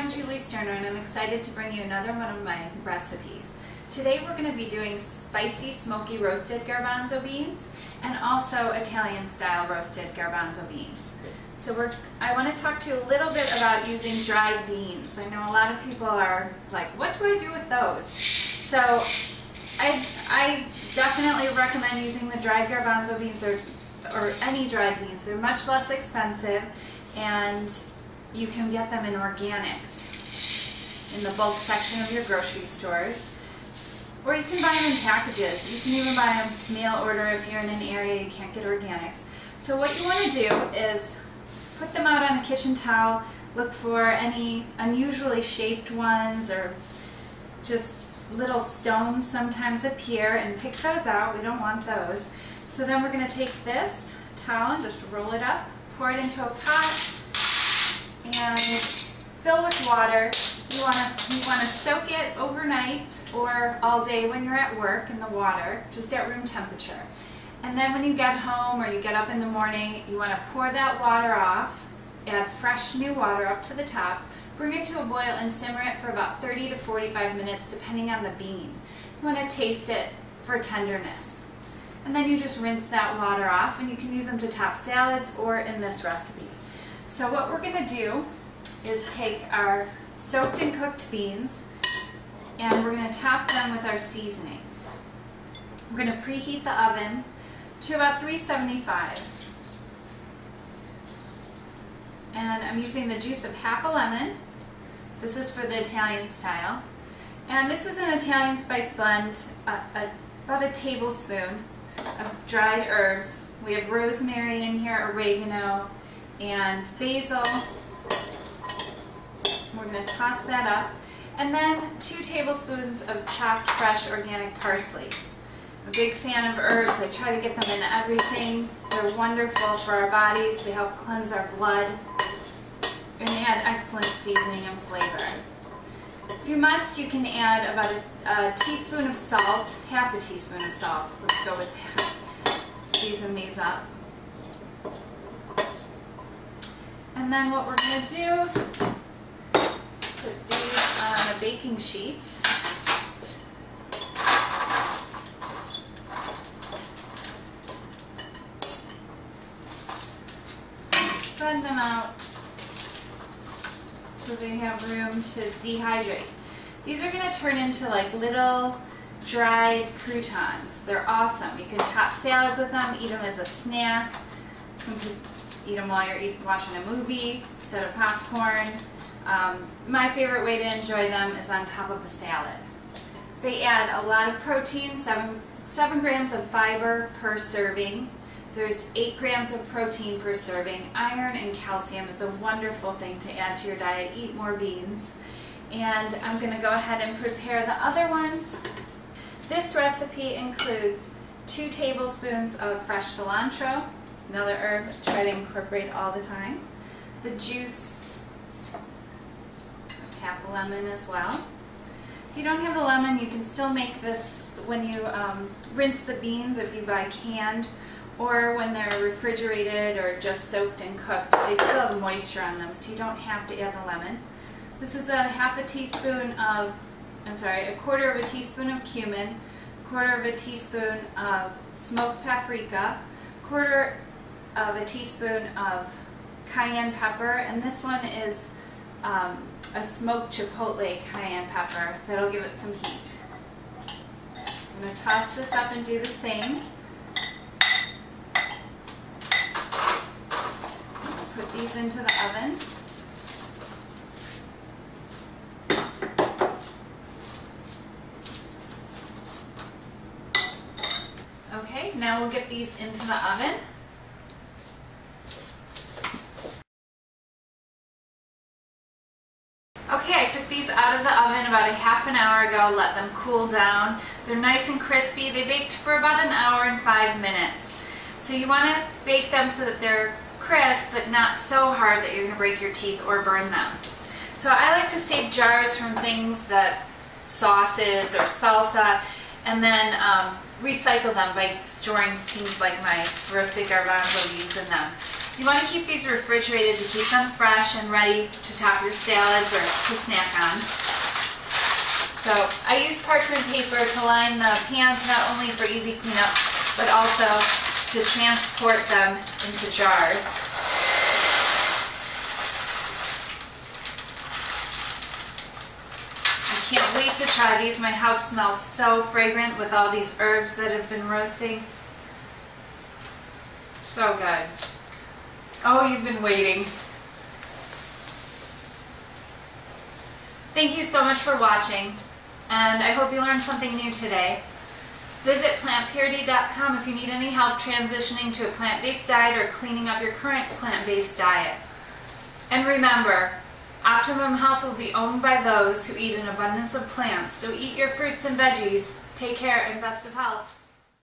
I'm Julie Sterner and I'm excited to bring you another one of my recipes. Today we're going to be doing spicy smoky roasted garbanzo beans and also Italian style roasted garbanzo beans. So I want to talk to you a little bit about using dried beans. I know a lot of people are like, what do I do with those? So I definitely recommend using the dried garbanzo beans or any dried beans. They're much less expensive and you can get them in organics in the bulk section of your grocery stores. Or you can buy them in packages. You can even buy them mail order if you're in an area you can't get organics. So what you want to do is put them out on a kitchen towel, look for any unusually shaped ones or just little stones sometimes appear and pick those out. We don't want those. So then we're going to take this towel and just roll it up, pour it into a pot, and fill with water. You want to soak it overnight or all day when you're at work in the water, just at room temperature. And then when you get home or you get up in the morning, you want to pour that water off, add fresh new water up to the top, bring it to a boil and simmer it for about 30 to 45 minutes depending on the bean. You want to taste it for tenderness. And then you just rinse that water off and you can use them to top salads or in this recipe. So what we're going to do is take our soaked and cooked beans and we're going to top them with our seasonings. We're going to preheat the oven to about 375. And I'm using the juice of half a lemon. This is for the Italian style. And this is an Italian spice blend, about a tablespoon of dried herbs. We have rosemary in here, oregano, and basil. We're going to toss that up. And then 2 tablespoons of chopped fresh organic parsley. I'm a big fan of herbs. I try to get them in everything. They're wonderful for our bodies. They help cleanse our blood. And they add excellent seasoning and flavor. If you must, you can add about a teaspoon of salt, half a teaspoon of salt. Let's go with that. Season these up. And then what we're going to do is put these on a baking sheet. And spread them out so they have room to dehydrate. These are going to turn into like little dried croutons. They're awesome. You can top salads with them, eat them as a snack. Some people eat them while you're watching a movie instead of popcorn. My favorite way to enjoy them is on top of a salad. They add a lot of protein, 7 grams of fiber per serving. There's 8 grams of protein per serving, iron and calcium. It's a wonderful thing to add to your diet. Eat more beans. And I'm going to go ahead and prepare the other ones. This recipe includes 2 tablespoons of fresh cilantro, another herb I try to incorporate all the time. The juice of half a lemon as well. If you don't have a lemon, you can still make this when you rinse the beans if you buy canned, or when they're refrigerated or just soaked and cooked. They still have moisture on them, so you don't have to add the lemon. This is a quarter of a teaspoon of cumin, quarter of a teaspoon of smoked paprika, quarter of a teaspoon of cayenne pepper, and this one is a smoked chipotle cayenne pepper. That'll give it some heat. I'm going to toss this up and do the same. Put these into the oven. Okay, now we'll get these into the oven. Okay, I took these out of the oven about a half an hour ago, let them cool down. They're nice and crispy. They baked for about an hour and 5 minutes. So you want to bake them so that they're crisp, but not so hard that you're going to break your teeth or burn them. So I like to save jars from things that sauces or salsa, and then recycle them by storing things like my roasted garbanzo beans in them. You want to keep these refrigerated to keep them fresh and ready to top your salads or to snack on. So I use parchment paper to line the pans not only for easy cleanup, but also to transport them into jars. I can't wait to try these. My house smells so fragrant with all these herbs that have been roasting. So good. Oh, you've been waiting. Thank you so much for watching, and I hope you learned something new today. Visit plantpurity.com if you need any help transitioning to a plant-based diet or cleaning up your current plant-based diet. And remember, optimum health will be owned by those who eat an abundance of plants, so eat your fruits and veggies. Take care and best of health.